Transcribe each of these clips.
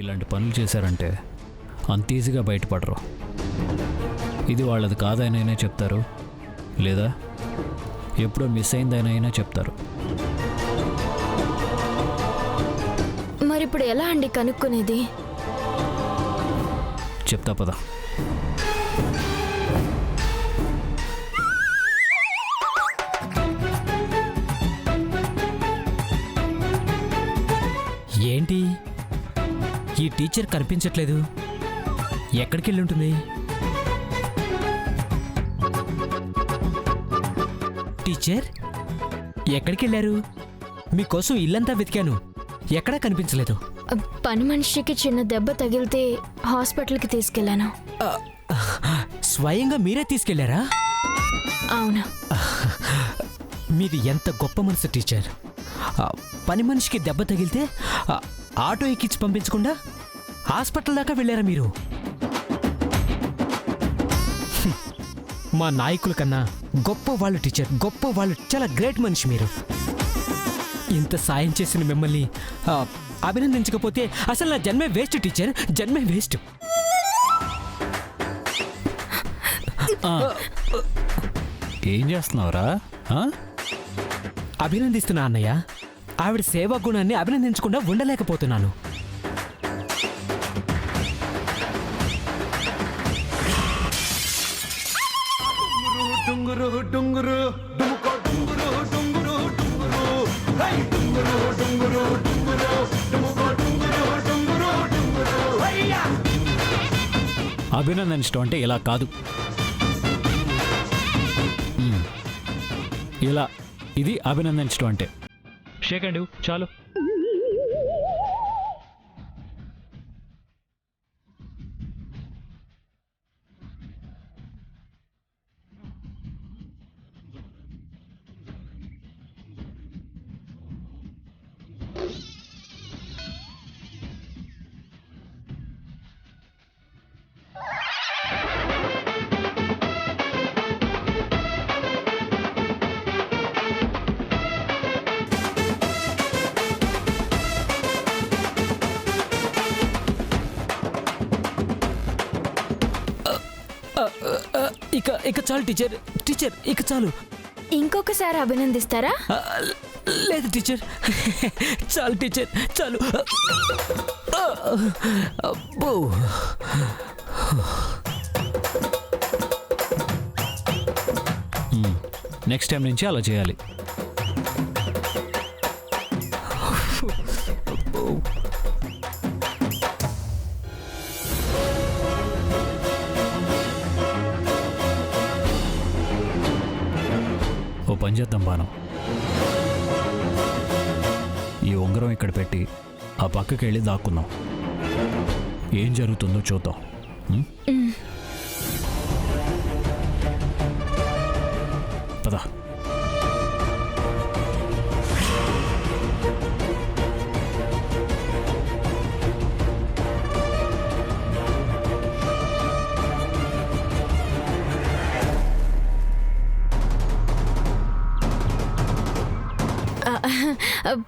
ఇలాంటి పనులు చేశారంటే అంత ఈజీగా బయటపడరు. ఇది వాళ్ళది కాదనైనా చెప్తారు, లేదా ఎప్పుడో మిస్ అయిందనైనా చెప్తారు. మరి ఇప్పుడు ఎలా అండి కనుక్కునేది? చెప్తా పద. ఏంటి ఈ టీచర్ కనిపించట్లేదు? ఎక్కడికి వెళ్ళి ఉంటుంది? టీచర్ ఎక్కడికి వెళ్ళారు? మీకోసం ఇల్లంతా వెతికాను, ఎక్కడా కనిపించలేదు. పని మనిషికి చిన్న దెబ్బ తగిలితే హాస్పిటల్కి తీసుకెళ్లాను. స్వయంగా మీరే తీసుకెళ్లారా? అవును. మీది ఎంత గొప్ప మనసు టీచర్. పని మనిషికి దెబ్బ తగిలితే ఆటో ఎక్కించి పంపించకుండా హాస్పిటల్ దాకా వెళ్ళారా మీరు? మా నాయకుల కన్నా గొప్ప వాళ్ళు టీచర్, గొప్ప వాళ్ళు. చాలా గ్రేట్ మనిషి మీరు. ఇంత సాయం చేసిన మిమ్మల్ని అభినందించకపోతే అసలు నా జన్మే వేస్ట్ టీచర్, జన్మే వేస్ట్. ఏం చేస్తున్నావురా? అభినందిస్తున్నా అన్నయ్య. ఆవిడ సేవా గుణాన్ని అభినందించకుండా ఉండలేకపోతున్నాను. అభినందించడం అంటే ఇలా కాదు, ఇలా. ఇది అభినందించడం అంటే. షేక్ అండి, చాలు. ఇక చాలు టీచర్, టీచర్ ఇక చాలు. ఇంకొకసారి అభినందిస్తారా? లేదు టీచర్, చాలు టీచర్, చాలు. అబ్బో. నెక్స్ట్ టైం నుంచి అలా చేయాలి. ఓ పని చేద్దాం బాను, ఈ ఉంగరం ఇక్కడ పెట్టి ఆ పక్కకి వెళ్ళి దాక్కుందాం. ఏం జరుగుతుందో చూద్దాం. పద.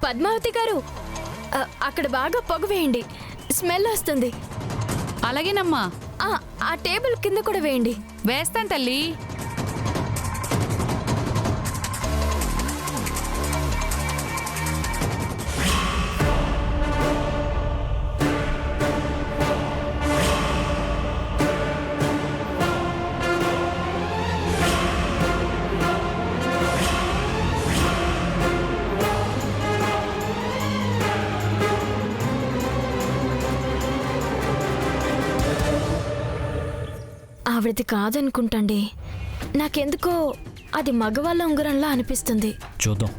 పద్మావతి గారు, అక్కడ బాగా పొగ వేయండి, స్మెల్ వస్తుంది. అలాగేనమ్మా. ఆ టేబుల్ కింద కూడా వేయండి. వేస్తాను తల్లి. ఆవిడది కాదనుకుంటండి, నాకెందుకో అది మగవాళ్ళ ఉంగరంలా అనిపిస్తుంది. చూద్దాం.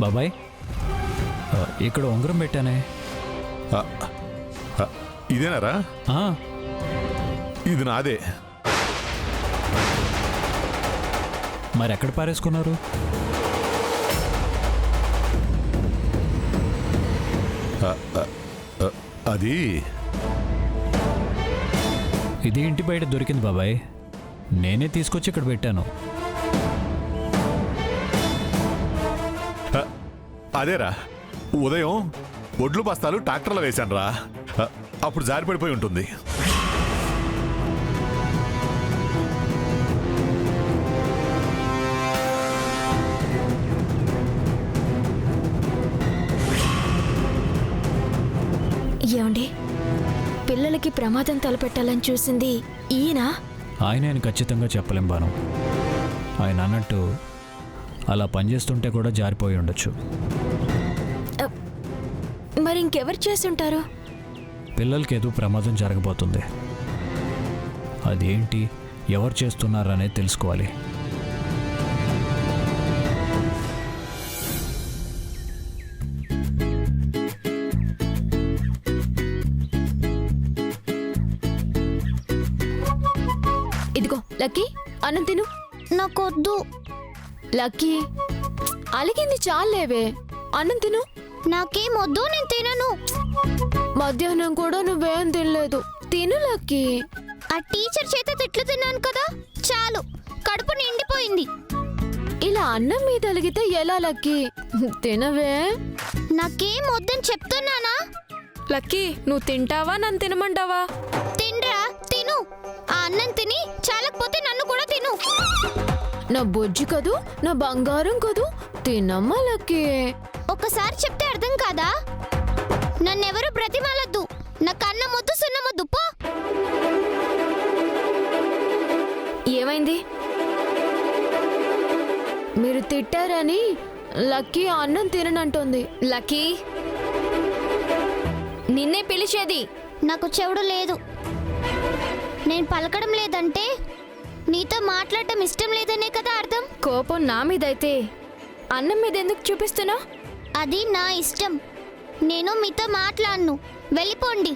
బాబాయ్ ఇక్కడ ఉంగరం పెట్టానే. ఆ, ఆ, ఇదేనారా? ఆ, ఇది నాదే. మరి ఎక్కడ పారేసుకున్నారు? అది ఇది ఇంటి బయట దొరికింది బాబాయ్. నేనే తీసుకొచ్చి ఇక్కడ పెట్టాను. అదేరా, ఉదయం ఒడ్లు బస్తాలు ట్రాక్టర్లో వేశాను రా. అప్పుడు జారిపడిపోయి ఉంటుంది. ఏమండి, పిల్లలకి ప్రమాదం తలపెట్టాలని చూసింది ఈయన? ఆయన అని ఖచ్చితంగా చెప్పలేం బాను. ఆయన అన్నట్టు అలా పనిచేస్తుంటే కూడా జారిపోయి ఉండొచ్చు. మరి ఇంకెవరు చేసుంటారు? పిల్లలకి ఏదో ప్రమాదం జరగబోతుంది. అదేంటి, ఎవరు చేస్తున్నారనేది తెలుసుకోవాలి. ఇదిగో లక్కీ, అన్నం తిను. నాకొద్దు. లక్కీ, అలిగింది చాలేవే, అన్నం తిను. నాకేం వద్దు, నేను తినను. మధ్యాహ్నం కూడా నువ్వేం తినలేదు, తిను లక్కీ. ఆ టీచర్ చేత తిట్లు తిన్నాను కదా, చాలు, కడుపు నిండిపోయింది. ఇలా అన్నం మీద అలిగితే ఎలా లక్కీ? తినవే. నాకేం వద్దని చెప్తున్నానా? లక్కీ, నువ్వు తింటావా, నన్ను తినమంటావా? తినరా, తిను. ఆ అన్నం తిని చాలకపోతే నన్ను కూడా తిను. నా బొజ్జు కదూ, నా బంగారం కదూ, తినమ్మా లక్కీ. ఒకసారి చెప్తే అర్థం కాదా? నన్నెవరు బ్రతిమాలొద్దు. నాకు అన్నం వద్దు, సున్నం వద్దు, పో. ఏమైంది? మీరు తిట్టారని లక్కీ అన్నం తిననంటుంది. లక్కీ, నిన్నే పిలిచేది. నాకు చెవుడు లేదు. నేను పలకడం లేదంటే నీతో మాట్లాడటం ఇష్టం లేదనే కదా అర్థం. కోపం నా మీదైతే అన్నం మీద ఎందుకు చూపిస్తున్నావు? అది నా ఇష్టం. నేను మీతో మాట్లాడను. వెళ్ళిపోండి,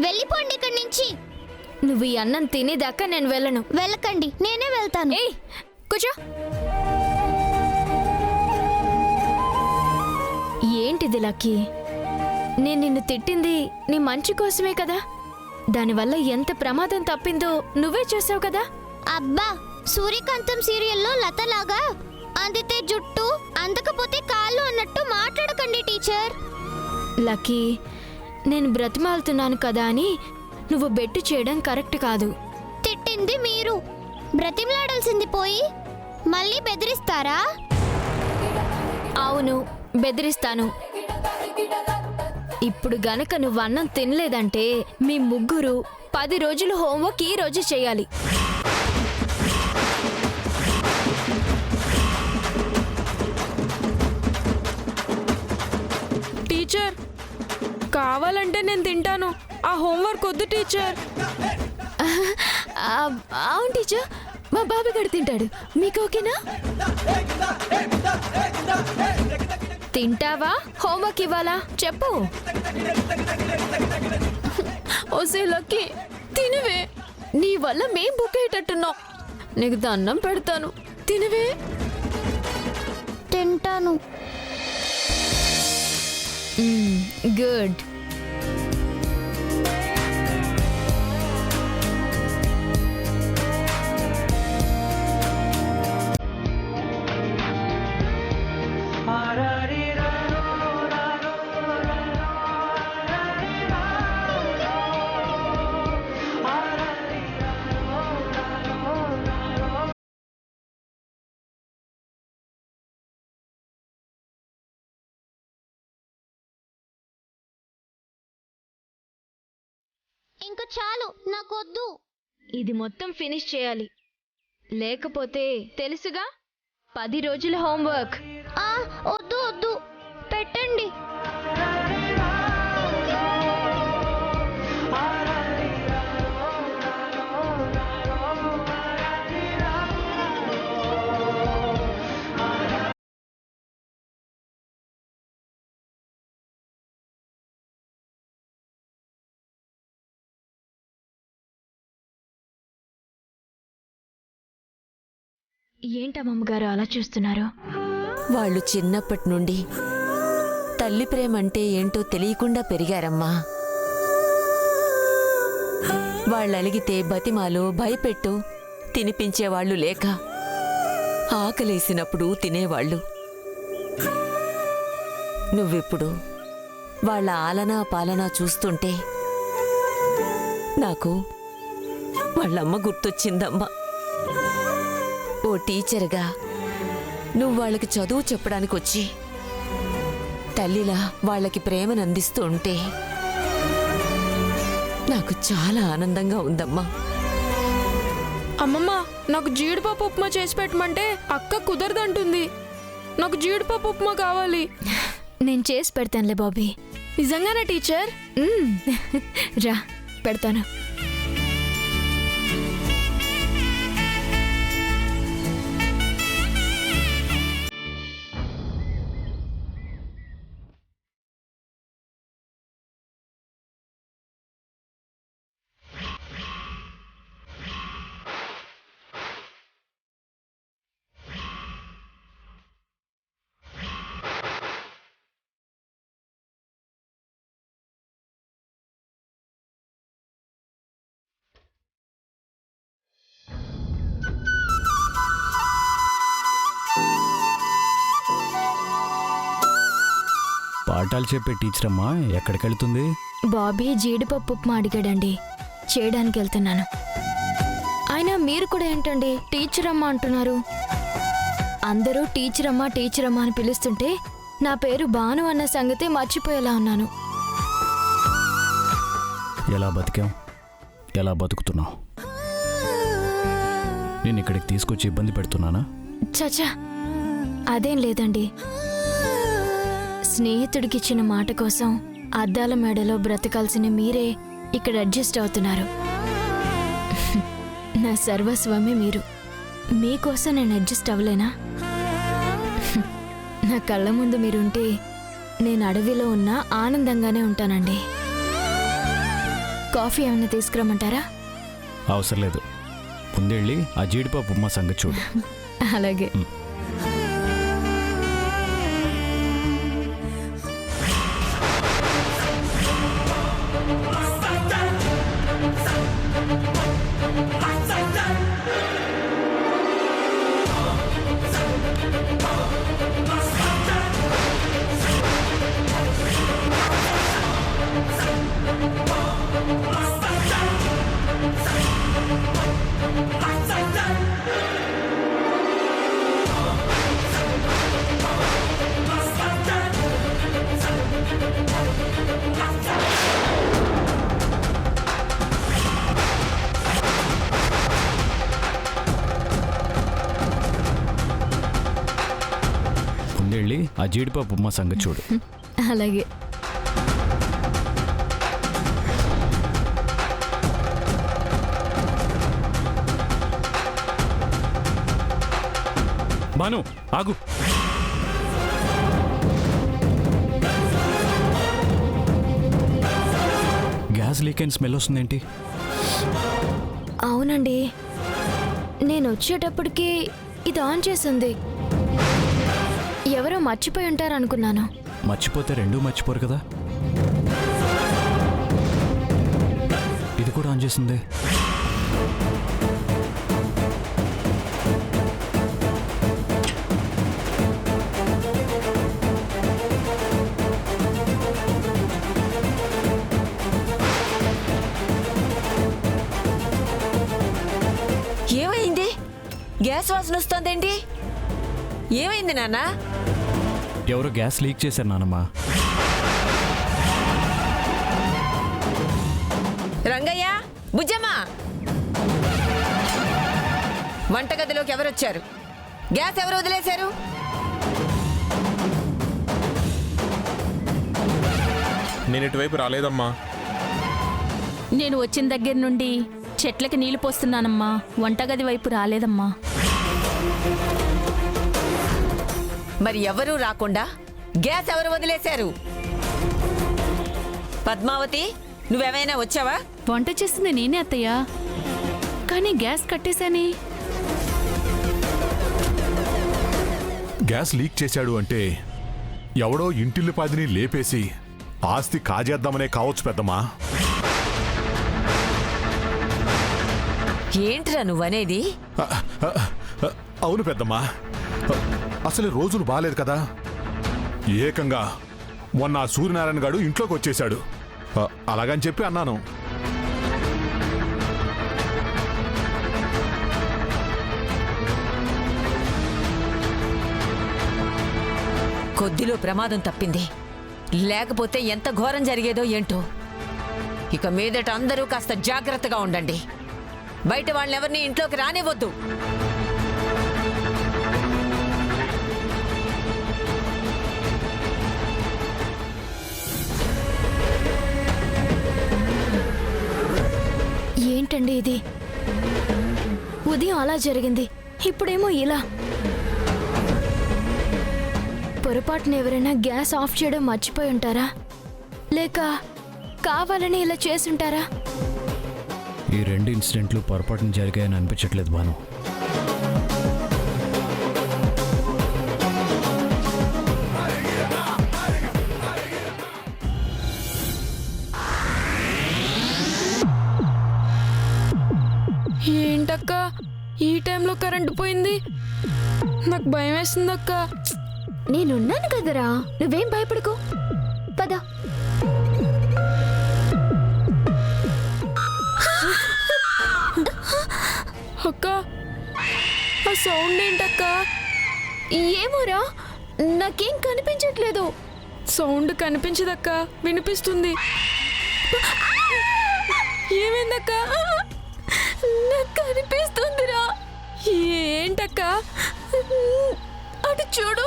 వెళ్ళిపోండి ఇక్కడి నుంచి. నువ్వు ఈ అన్నం తినేదాకా నేను వెళ్ళను. వెళ్ళకండి, నేనే వెళ్తాను. ఏయ్, కూర్చో. ఏంటిది లక్కీ? నేను నిన్ను తిట్టింది నీ మంచి కోసమే కదా. దానివల్ల ఎంత ప్రమాదం తప్పిందో నువ్వే చూసావు కదా. అబ్బా, సూర్యకాంతం సీరియల్లో లతలాగా అందితే జుట్టు అందకపోతే కాళ్ళు అన్నట్టు మాట్లాడకండి టీచర్. లక్కీ, నేను బ్రతిమాలుతున్నాను కదా అని నువ్వు బెట్టు చేయడం కరెక్ట్ కాదు. తిట్టింది మీరు, బ్రతిమలాడాల్సింది పోయి మళ్ళీ బెదిరిస్తారా? అవును, బెదిరిస్తాను. ఇప్పుడు గనక నువ్వు అన్నం తినలేదంటే మీ ముగ్గురు 10 రోజులు హోంవర్క్ ఈ రోజు చేయాలి. టీచర్, కావాలంటే నేను తింటాను, ఆ హోంవర్క్ వద్దు టీచర్. అవును టీచర్, మా బాబు గడు తింటాడు, మీకు ఓకేనా? తింటావా, హోంవర్క్ ఇవ్వాలా చెప్పు. ఓసే లక్కీ, తినవే. నీ వల్ల మేం బుక్ అయ్యేటట్టున్నాం. నీకు దండం పెడతాను, తినవే. తింటాను. గుడ్. ఇంకా చాలు, నాకొద్దు. ఇది మొత్తం ఫినిష్ చేయాలి, లేకపోతే తెలుసుగా 10 రోజుల హోంవర్క్. వద్దు వద్దు, పెట్టండి. ఏంటమ్మగారు అలా చూస్తున్నారు? వాళ్ళు చిన్నప్పటి నుండి తల్లి ప్రేమంటే ఏంటో తెలియకుండా పెరిగారమ్మా. వాళ్ళలిగితే బతిమాలు భయపెట్టు తినిపించేవాళ్లు లేక ఆకలేసినప్పుడు తినేవాళ్ళు. నువ్విప్పుడు వాళ్ళ ఆలనా పాలనా చూస్తుంటే నాకు వాళ్ళమ్మ గుర్తొచ్చిందమ్మా. ఓ టీచర్గా నువ్వు వాళ్ళకి చదువు చెప్పడానికి వచ్చి తల్లిలా వాళ్ళకి ప్రేమను అందిస్తూ ఉంటే నాకు చాలా ఆనందంగా ఉందమ్మా. అమ్మమ్మ, నాకు జీడిపప్పు ఉప్మా చేసి పెట్టమంటే అక్క కుదరదంటుంది. నాకు జీడిపప్పు ఉప్మా కావాలి. నేను చేసి పెడతానులే బాబీ. నిజంగానా టీచర్? రా పెడతాను. పాఠాలు చెప్పే టీచర్ అమ్మా ఎక్కడికి వెళ్తుంది? బాబీ జీడిపప్పు ఉప్మా అడిగాడండి, చేయడానికి వెళ్తున్నాను. అయినా మీరు కూడా ఏంటండి టీచర్ అమ్మ అంటున్నారు? అందరూ టీచర్ అమ్మ అని పిలుస్తుంటే నా పేరు భాను అన్న సంగతే మర్చిపోయేలా ఉన్నాను. ఎలా బతికాం, ఎలా బతుకుతున్నావు? నేను ఇక్కడికి తీసుకొచ్చి ఇబ్బంది పెడుతున్నానా? చచా, అదేం లేదండి. స్నేహితుడికిచ్చిన మాట కోసం అద్దాల మేడలో బ్రతకాల్సిన మీరే ఇక్కడ అడ్జస్ట్ అవుతున్నారు. నా సర్వస్వమే మీరు. మీకోసం నేను అడ్జస్ట్ అవ్వలేనా? నా కళ్ళ ముందు మీరుంటే నేను అడవిలో ఉన్నా ఆనందంగానే ఉంటానండి. కాఫీ ఏమైనా తీసుకురమ్మంటారా? అవసరం లేదు, ముందెళ్ళి ఆ జీడిపప్పు ఉప్మా సంగతి చూడు. అలాగే. ముందెళ్ళి ఆ జీడిపప్పు ఉప్మా సంగతి చూడు. అలాగే. భాను ఆగు. గ్యాస్ లీక్ అయిన స్మెల్ వస్తుందేంటి? అవునండి, నేను వచ్చేటప్పటికి ఇది ఆన్ చేసింది. ఎవరో మర్చిపోయి ఉంటారు అనుకున్నాను. మర్చిపోతే రెండూ మర్చిపోరు కదా. ఇది కూడా ఆన్ చేసిందే. ఏమైంది? గ్యాస్ వాసన వస్తోందేంటి? ఏమైంది నాన్న? ఎవరో గ్యాస్ లీక్ చేశారు నానమ్మా. రంగయ్య, బుజ్జమ్మ, వంటగదిలోకి ఎవరొచ్చారు? గ్యాస్ ఎవరు వదిలేశారు? నేను ఇటువైపు రాలేదమ్మా. నేను వచ్చిన దగ్గర నుండి చెట్లకి నీళ్లు పోస్తున్నానమ్మా. వంటగది వైపు రాలేదమ్మా. మరి ఎవరూ రాకుండా గ్యాస్ ఎవరు వదిలేశారు? పద్మావతి, నువ్వేమైనా వచ్చావా? వంట చేసింది నేనే అత్తయ్య, కానీ గ్యాస్ కట్టేశాని. గ్యాస్ లీక్ చేశాడు అంటే ఎవడో ఇంటిల్లిపాదిని లేపేసి ఆస్తి కాజేద్దామనే కావచ్చు పెద్దమ్మా. ఏంట్రా నువ్వనేది? అవును పెద్దమ్మా, అసలు రోజులు బాలేదు కదా. ఏకంగా మొన్న ఆ సూర్యనారాయణ గారు ఇంట్లోకి వచ్చేశాడు. అలాగని చెప్పి అన్నాను. కొద్దిలో ప్రమాదం తప్పింది, లేకపోతే ఎంత ఘోరం జరిగేదో ఏంటో. ఇక మీదట అందరూ కాస్త జాగ్రత్తగా ఉండండి. బయట వాళ్ళెవరిని ఇంట్లోకి రానివ్వద్దు. ఏంటండి ఇది? ఉదయం అలా జరిగింది, ఇప్పుడేమో ఇలా. పొరపాటున ఎవరైనా గ్యాస్ ఆఫ్ చేయడం మర్చిపోయి ఉంటారా, లేక కావాలని ఇలా చేసుంటారా? ఈ 2 ఇన్సిడెంట్లు పొరపాటున జరిగాయని అనిపించట్లేదు భాను. ఏంటక్క ఈ టైంలో కరెంటు పోయింది? నాకు భయం వేస్తుంది అక్క. నేనున్నాను కదరా, నువ్వేం భయపడకు. పద. అక్క ఆ సౌండ్ ఏంటక్క? ఏమోరా, నాకేం కనిపించట్లేదు. సౌండ్ కనిపించదక్క, వినిపిస్తుంది. ఏమైందక్క? నాకు కనిపిస్తుందిరా. ఏంటక్క? అటు చూడు.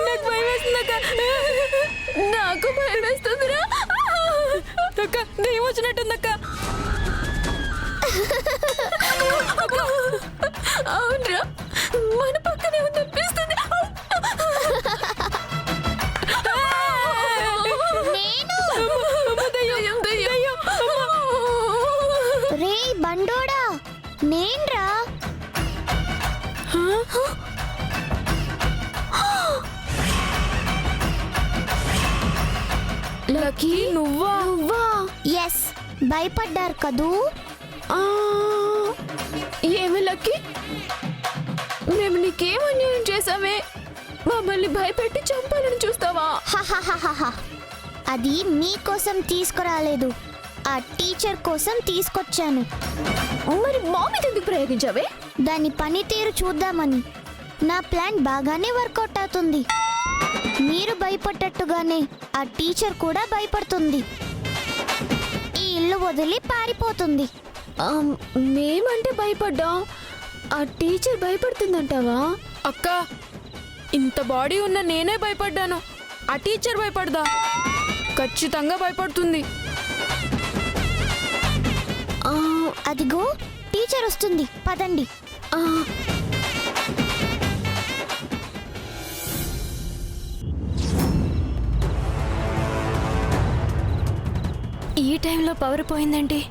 నాకు భయం వేస్తుందక్క. నాకు భయం వేస్తుందిరా. అక్క దెయ్యం వచ్చినట్టుందక్క. అవునరా, మన పక్కనే ఉందనిపిస్తుంది. రే బండోడా, నేన్రా. లక్కీ, నువ్వా? ఎస్, భయపడ్డారు కదూ? ఏమి లక్కీ, మేము నీకేం అన్యాయం చేసామే? మమ్మల్ని భయపెట్టి చంపాలని చూస్తావా? హహహహహ. అది మీకోసం తీసుకురాలేదు, ఆ టీచర్ కోసం తీసుకొచ్చాను. మరి మా మీద ఎందుకు ప్రయోగించావే? దాని పనితీరు చూద్దామని. నా ప్లాన్ బాగానే వర్కౌట్ అవుతుంది. మీరు భయపడ్డట్టుగానే ఆ టీచర్ కూడా భయపడుతుంది. ఈ ఇల్లు వదిలి పారిపోతుంది. మేమంటే భయపడ్డాం, ఆ టీచర్ భయపడుతుందంటావా? అక్క ఇంత బాడీ ఉన్న నేనే భయపడ్డాను, ఆ టీచర్ భయపడదా? ఖచ్చితంగా భయపడుతుంది. అదిగో టీచర్ వస్తుంది, పదండి. ఈ టైంలో పవర్ పోయిందండి.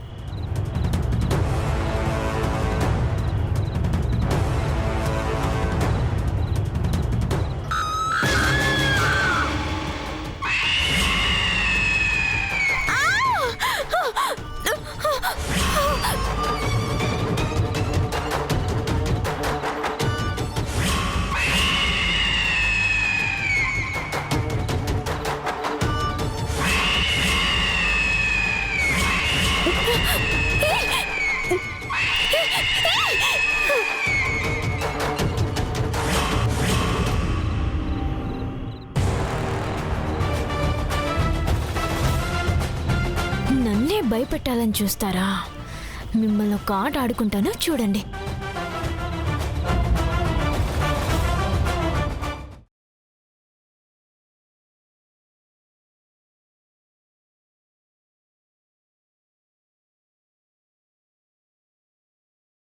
నన్నే భయపెట్టాలని చూస్తారా? మిమ్మల్ని ఒక ఆట ఆడుకుంటాను, చూడండి.